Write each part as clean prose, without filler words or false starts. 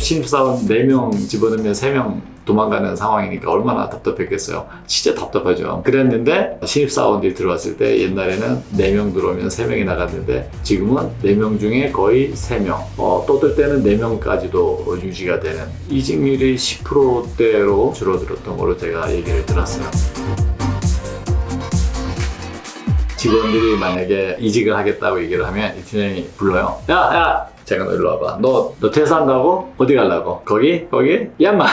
신입사원 4명 집어넣으면 3명 도망가는 상황이니까 얼마나 답답했겠어요. 진짜 답답하죠. 그랬는데 신입사원들이 들어왔을 때 옛날에는 4명 들어오면 3명이 나갔는데 지금은 4명 중에 거의 3명, 또 뜰 때는 4명까지도 유지가 되는, 이직률이 10%대로 줄어들었던 걸로 제가 얘기를 들었어요. 직원들이 만약에 이직을 하겠다고 얘기를 하면 이 팀장이 불러요. 야! 제가 너 일로 와봐. 너 퇴사한다고? 어디 가려고? 거기? 야, 마!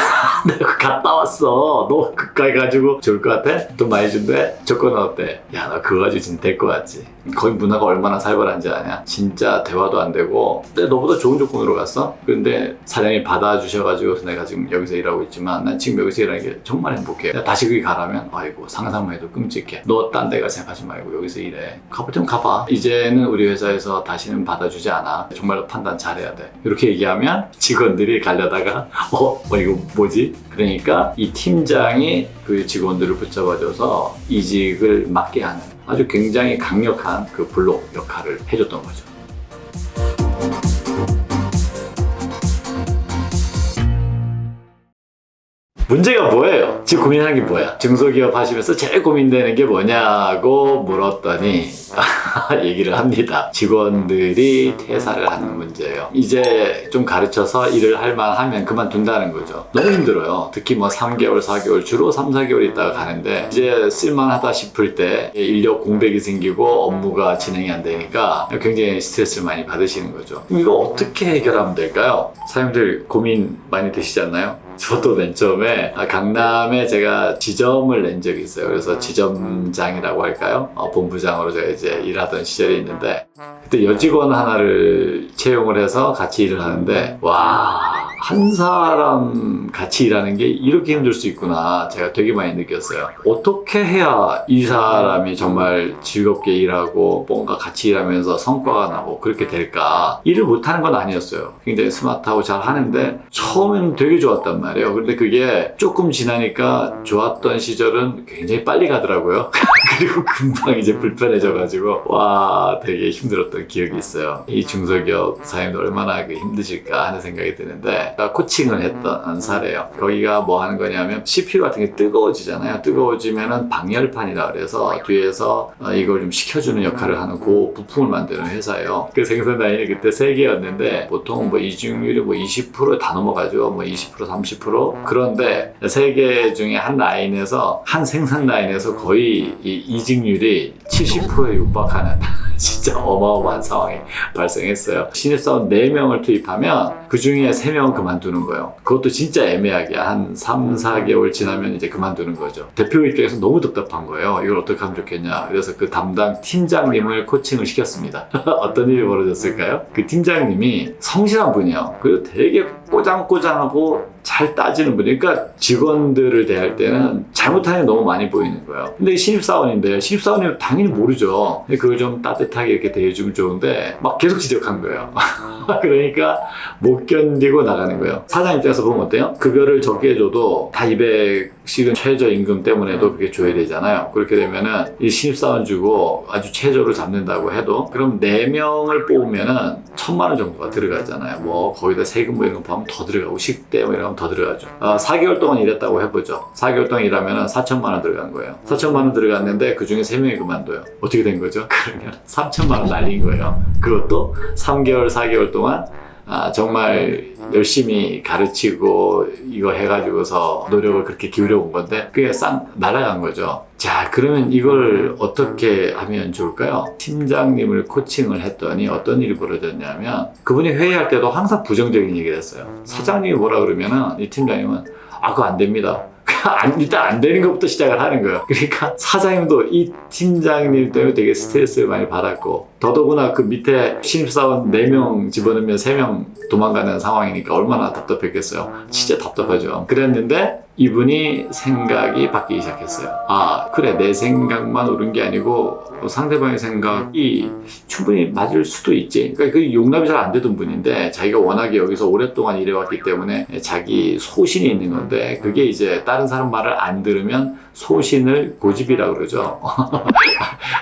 내가 갔다 왔어. 너 그까이 가지고 좋을 것 같아? 돈 많이 준대? 조건은 어때? 야, 너 그거 가지고 진짜 될 것 같지? 거기 문화가 얼마나 살벌한지 아냐? 진짜 대화도 안 되고, 근데 너보다 좋은 조건으로 갔어? 근데 사장님이 받아주셔가지고 내가 지금 여기서 일하고 있지만 난 지금 여기서 일하는 게 정말 행복해. 다시 거기 가라면 아이고 상상만 해도 끔찍해. 너 딴 데 가 생각하지 말고 여기서 일해. 가볼 때면 가봐. 이제는 우리 회사에서 다시는 받아주지 않아. 정말로 판단 잘해야 돼. 이렇게 얘기하면 직원들이 가려다가 이거 뭐지? 그러니까 이 팀장이 그 직원들을 붙잡아줘서 이직을 막게 하는 아주 굉장히 강력한 그 블록 역할을 해줬던 거죠. 문제가 뭐예요? 지금 고민하는 게 뭐야? 중소기업 하시면서 제일 고민되는 게 뭐냐고 물었더니 얘기를 합니다. 직원들이 퇴사를 하는 문제예요. 이제 좀 가르쳐서 일을 할 만하면 그만둔다는 거죠. 너무 힘들어요. 특히 뭐 3개월, 4개월, 주로 3, 4개월 있다가 가는데 이제 쓸만하다 싶을 때 인력 공백이 생기고 업무가 진행이 안 되니까 굉장히 스트레스를 많이 받으시는 거죠. 그럼 이거 어떻게 해결하면 될까요? 사장님들 고민 많이 되시지 않나요? 저도 맨 처음에 강남에 제가 지점을 낸 적이 있어요. 그래서 지점장이라고 할까요? 본부장으로 제가 이제 일하던 시절이 있는데 그때 여직원 하나를 채용을 해서 같이 일을 하는데 한 사람 같이 일하는 게 이렇게 힘들 수 있구나 제가 되게 많이 느꼈어요. 어떻게 해야 이 사람이 정말 즐겁게 일하고 뭔가 같이 일하면서 성과가 나고 그렇게 될까? 일을 못하는 건 아니었어요. 굉장히 스마트하고 잘 하는데 처음에는 되게 좋았단 말이에요. 근데 그게 조금 지나니까 좋았던 시절은 굉장히 빨리 가더라고요. 그리고 금방 이제 불편해져가지고 되게 힘들었던 기억이 있어요. 이 중소기업 사장님도 얼마나 힘드실까 하는 생각이 드는데 코칭을 했던 사례예요. 거기가 뭐 하는 거냐면 CPU 같은 게 뜨거워지잖아요. 뜨거워지면은 방열판이라 그래서 뒤에서 이걸 좀 식혀주는 역할을 하는 그 부품을 만드는 회사예요. 그 생산 라인이 그때 3개였는데 보통 뭐 이직률이 뭐 20% 다 넘어가죠. 뭐 20%, 30%. 그런데 3개 중에 한 라인에서 한 생산 라인에서 거의 이 이직률이 70%에 육박하는 진짜 어마어마한 상황이 발생했어요. 신입사원 4명을 투입하면 그 중에 3명은 그만두는 거예요. 그것도 진짜 애매하게 한 3, 4개월 지나면 이제 그만두는 거죠. 대표 입장에서 너무 답답한 거예요. 이걸 어떻게 하면 좋겠냐. 그래서 그 담당 팀장님을 코칭을 시켰습니다. 어떤 일이 벌어졌을까요? 그 팀장님이 성실한 분이에요. 그리고 되게 꼬장꼬장하고 잘 따지는 분이에요. 그러니까 직원들을 대할 때는 잘못하는 게 너무 많이 보이는 거예요. 근데 신입사원인데 신입사원이면 당연히 모르죠. 근데 그걸 좀 따뜻하게 이렇게 대해주면 좋은데 막 계속 지적한 거예요. 그러니까 못 견디고 나가는 거예요. 사장 입장에서 보면 어때요? 급여를 적게 해줘도 다 200씩은 최저임금 때문에도 그게 줘야 되잖아요. 그렇게 되면은 이 신입사원 주고 아주 최저로 잡는다고 해도 그럼 4명을 뽑으면은 1,000만 원 정도가 들어가잖아요. 뭐 거기다 세금 뭐 이런 거 포함하면 더 들어가고 식대 뭐 이런 거 더 들어가죠. 4개월 동안 일했다고 해보죠. 4개월 동안 일하면은 4,000만 원 들어간 거예요. 4,000만 원 들어갔는데 그 중에 3명이 그만둬요. 어떻게 된 거죠? 그러면 3,000만 원 날린 거예요. 그것도 3개월, 4개월 동안 정말 열심히 가르치고 이거 해가지고서 노력을 그렇게 기울여 온 건데 그게 싹 날아간 거죠. 자, 그러면 이걸 어떻게 하면 좋을까요? 팀장님을 코칭을 했더니 어떤 일이 벌어졌냐면 그분이 회의할 때도 항상 부정적인 얘기를 했어요. 사장님이 뭐라 그러면은 이 팀장님은 그거 안 됩니다. 일단 안 되는 것부터 시작을 하는 거예요. 그러니까 사장님도 이 팀장님 때문에 되게 스트레스를 많이 받았고 더더구나 그 밑에 신입사원 4명 집어넣으면 3명 도망가는 상황이니까 얼마나 답답했겠어요. 진짜 답답하죠. 그랬는데 이분이 생각이 바뀌기 시작했어요. 그래, 내 생각만 옳은 게 아니고 상대방의 생각이 충분히 맞을 수도 있지. 그러니까 그 용납이 잘 안 되던 분인데 자기가 워낙에 여기서 오랫동안 일해왔기 때문에 자기 소신이 있는 건데 그게 이제 다른 사람 말을 안 들으면 소신을 고집이라고 그러죠.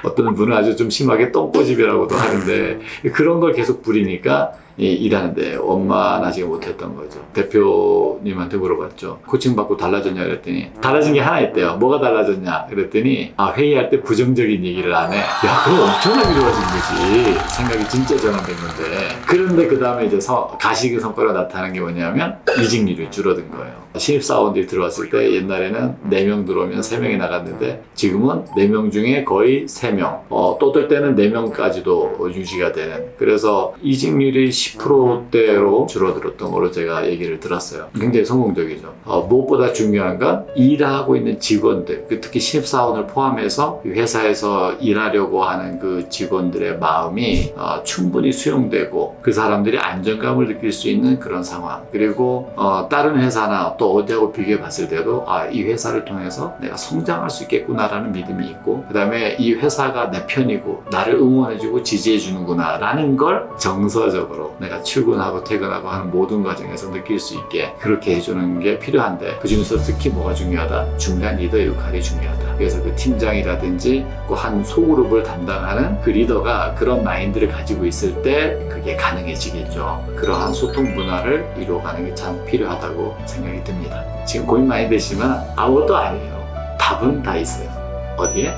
어떤 분은 아주 좀 심하게 똥고집이라고도 하는데 그런 걸 계속 부리니까 일하는데 원만 하지 못했던 거죠. 대표님한테 물어봤죠. 코칭 받고 달라졌냐 그랬더니 달라진 게 하나 있대요. 뭐가 달라졌냐 그랬더니 회의할 때 부정적인 얘기를 안 해. 야, 그럼 엄청나게 좋아진 거지. 생각이 진짜 전환된 건데. 그런데 그 다음에 이제 가시그 성과로 나타나는 게 뭐냐면 이직률이 줄어든 거예요. 신입사원들이 들어왔을 때 옛날에는 4명 들어오면 3명이 나갔는데 지금은 4명 중에 거의 3명, 또 어떨 때는 4명까지도 유지가 되는, 그래서 이직률이 10%대로 줄어들었던 걸로 제가 얘기를 들었어요. 굉장히 성공적이죠. 무엇보다 중요한 건 일하고 있는 직원들, 특히 신입사원을 포함해서 회사에서 일하려고 하는 그 직원들의 마음이 충분히 수용되고 그 사람들이 안정감을 느낄 수 있는 그런 상황, 그리고 다른 회사나 또 어디하고 비교해 봤을 때도 이 회사를 통해서 내가 성장할 수 있겠구나라는 믿음이 있고, 그 다음에 이 회사가 내 편이고 나를 응원해주고 지지해주는구나 라는 걸 정서적으로 내가 출근하고 퇴근하고 하는 모든 과정에서 느낄 수 있게 그렇게 해주는 게 필요한데, 그 중에서 특히 뭐가 중요하다? 중간 리더의 역할이 중요하다. 그래서 그 팀장이라든지 그 한 소그룹을 담당하는 그 리더가 그런 마인드를 가지고 있을 때 그게 가능해지겠죠. 그러한 소통 문화를 이루어가는 게 참 필요하다고 생각이 듭니다. 지금 고민 많이 되시면 아무것도 아니에요. 답은 다 있어요. 어디에?